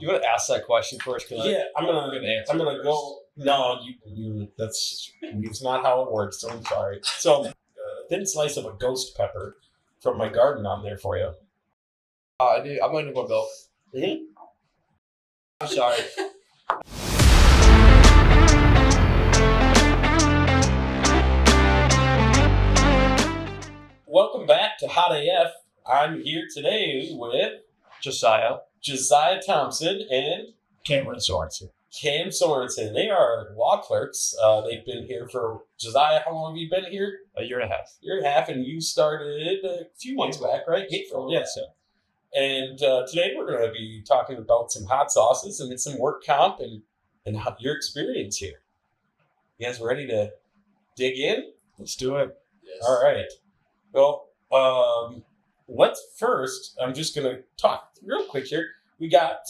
You want to ask that question first? Yeah, I'm gonna answer. I'm gonna go. No, it's not how it works. So I'm sorry. So, thin slice of a ghost pepper from my garden on there for you. Dude, I'm going to go milk. Mm-hmm. I'm sorry. Welcome back to Hot AF. I'm here today with Josiah Thomsen and Sorenson. Cam Sorenson. They are law clerks. They've been here for Josiah. How long have you been here? A year and a half. Year and a half, and you started a few months back, right? April. Yes. And today we're going to be talking about some hot sauces and some work comp and your experience here. You guys ready to dig in? Let's do it. Yes. All right. Well, let's first, I'm just going to talk real quick here. We got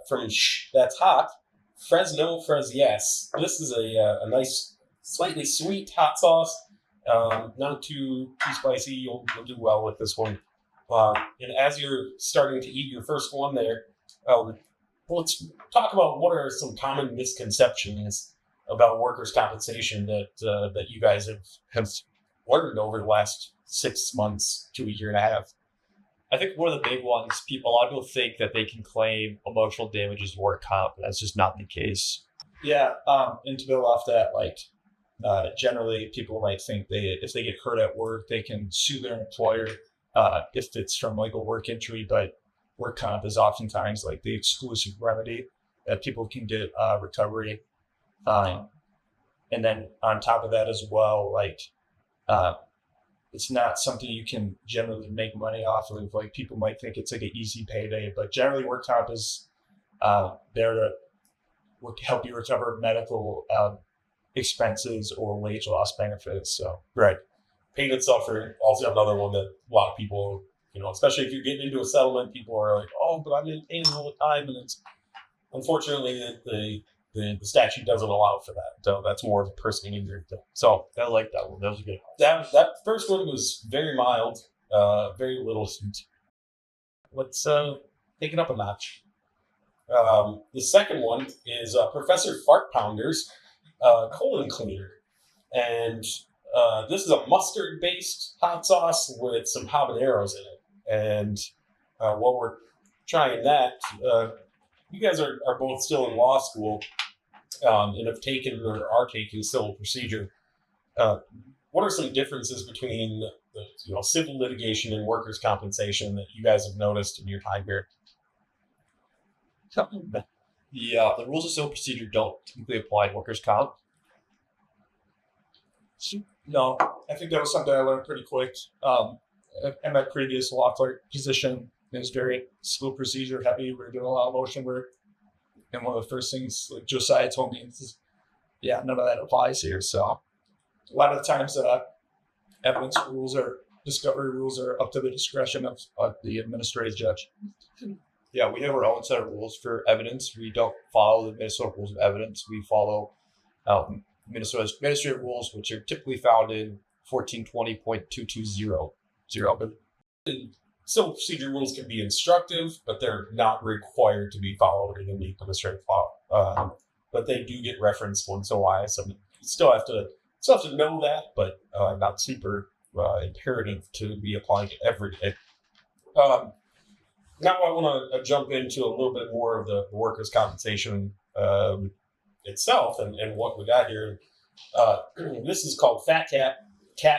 from That's Hot, Fresno Yes. This is a nice, slightly sweet hot sauce. Not too spicy. You'll do well with this one. And as you're starting to eat your first one there, let's talk about what are some common misconceptions about workers' compensation that you guys have learned over the last 6 months to a year and a half. I think one of the big ones, a lot of people think that they can claim emotional damages work comp. That's just not the case. Yeah, and to build off that, generally people might think if they get hurt at work, they can sue their employer if it's from a work injury, but work comp is oftentimes the exclusive remedy that people can get recovery. And then on top of that as well, it's not something you can generally make money off of. People might think it's an easy payday, but generally work comp is there to help you recover medical expenses or wage loss benefits. So right. Pain and suffering, also another one that a lot of people, especially if you're getting into a settlement, people are like, oh, but I'm in pain all the time. And it's unfortunately the statute doesn't allow for that. So that's more of a personal injury thing. So I like that one. That was a good that one. first one was very mild, very little sweet. Let's take it up a notch. The second one is Professor Fart Pounder's colon cleaner. And this is a mustard-based hot sauce with some habaneros in it. And while we're trying that, you guys are both still in law school and have taken or are taking civil procedure. What are some differences between civil litigation and workers' compensation that you guys have noticed in your time here? Yeah, the rules of civil procedure don't typically apply to workers' comp. no, I think that was something I learned pretty quick. In my previous law clerk position, it was very civil procedure heavy. We were doing a lot of motion work. And one of the first things Josiah told me is, none of that applies here. So a lot of the times evidence rules or discovery rules are up to the discretion of the administrative judge. Yeah, we have our own set of rules for evidence. We don't follow the Minnesota rules of evidence. We follow Minnesota's administrative rules, which are typically found in 1420.220. Civil procedure rules can be instructive, but they're not required to be followed in the administrative law. But they do get referenced once in a while, so you still have to know that, but not super imperative to be applied to every day. Now I want to jump into a little bit more of the workers' compensation itself and what we got here. This is called Fat Cat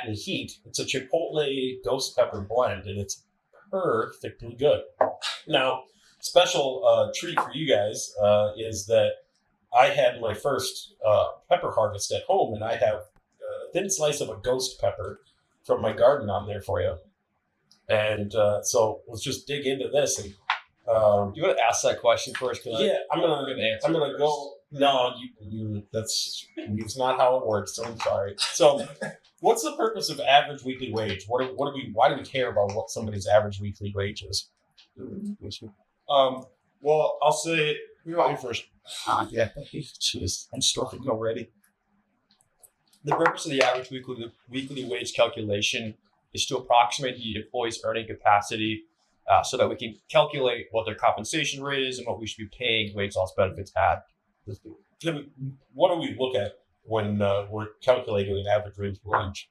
and Heat. It's a Chipotle ghost pepper blend, and it's perfectly good. Now, special treat for you guys is that I had my first pepper harvest at home, and I have a thin slice of a ghost pepper from my garden on there for you. And so let's just dig into this. And you want to ask that question first? I'm gonna go. No, it's not how it works. So I'm sorry. So, what's the purpose of average weekly wage? Why do we care about what somebody's average weekly wage is? Well, I'll say you want me first. Yeah. Jeez, I'm starting already. The purpose of the average weekly wage calculation is to approximate the employee's earning capacity so that we can calculate what their compensation rate is and what we should be paying wage loss benefits at. What do we look at when we're calculating an average wage?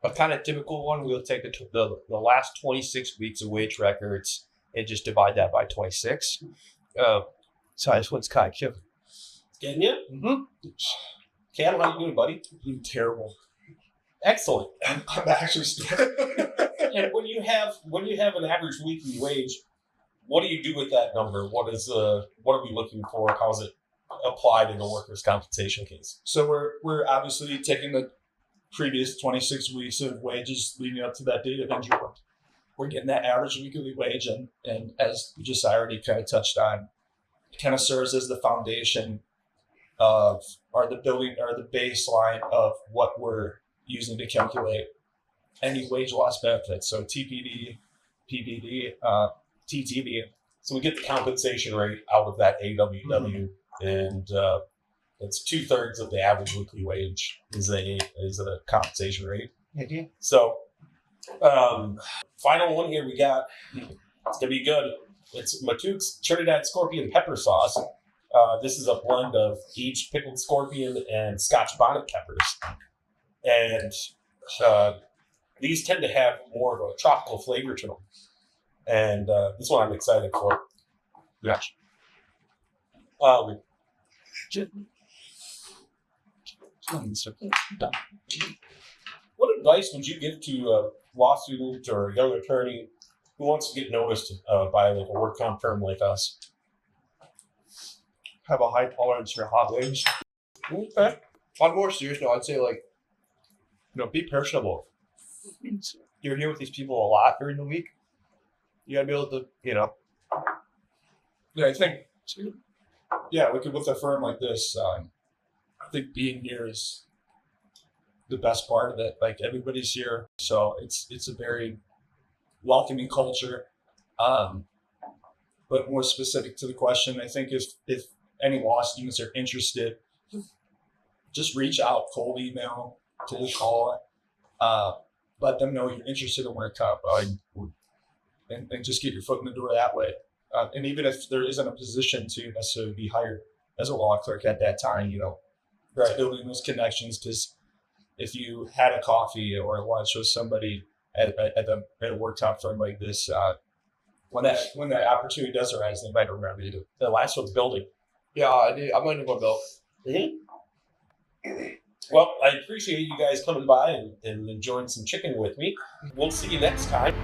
A kind of typical one, we'll take the last 26 weeks of wage records and just divide that by 26. Sorry, this one's kind of killing. Getting you? Mm-hmm. Cam, how you doing, buddy? Doing terrible. Excellent. I'm actually And when you have an average weekly wage, what do you do with that number? What are we looking for? How is it applied in a workers' compensation case? So we're obviously taking the previous 26 weeks of wages leading up to that date of injury. We're getting that average weekly wage, and as Josiah already kind of touched on, it kind of serves as the foundation of the baseline of what we're using to calculate any wage loss benefits. So TPD, PPD, TTD. So we get the compensation rate out of that AWW, and it's 2/3 of the average weekly wage is a compensation rate. Mm-hmm. So, final one here we got. It's gonna be good. It's Matuke's Trinidad Scorpion Pepper Sauce. This is a blend of aged pickled scorpion and Scotch bonnet peppers, and these tend to have more of a tropical flavor to them. And this one I'm excited for. Yeah. What advice would you give to a law student or a young attorney who wants to get noticed by like a work comp firm like us? Have a high tolerance for hot wings. Okay. On a more serious note, I'd say be personable. You're here with these people a lot during the week. You gotta be able to, Yeah, I think. Yeah, with a firm like this, I think being here is the best part of it. Like everybody's here, so it's a very welcoming culture. But more specific to the question, I think if any law students are interested, just reach out, cold email, cold call, let them know you're interested in work comp, and just get your foot in the door that way. And even if there isn't a position to necessarily be hired as a law clerk at that time, right, building those connections, because if you had a coffee or a lunch with somebody at a work comp firm like this, when that opportunity does arise, they might remember you. The last one's building. yeah, I'm going to go build. Mm-hmm. Well, I appreciate you guys coming by and enjoying some chicken with me. We'll see you next time.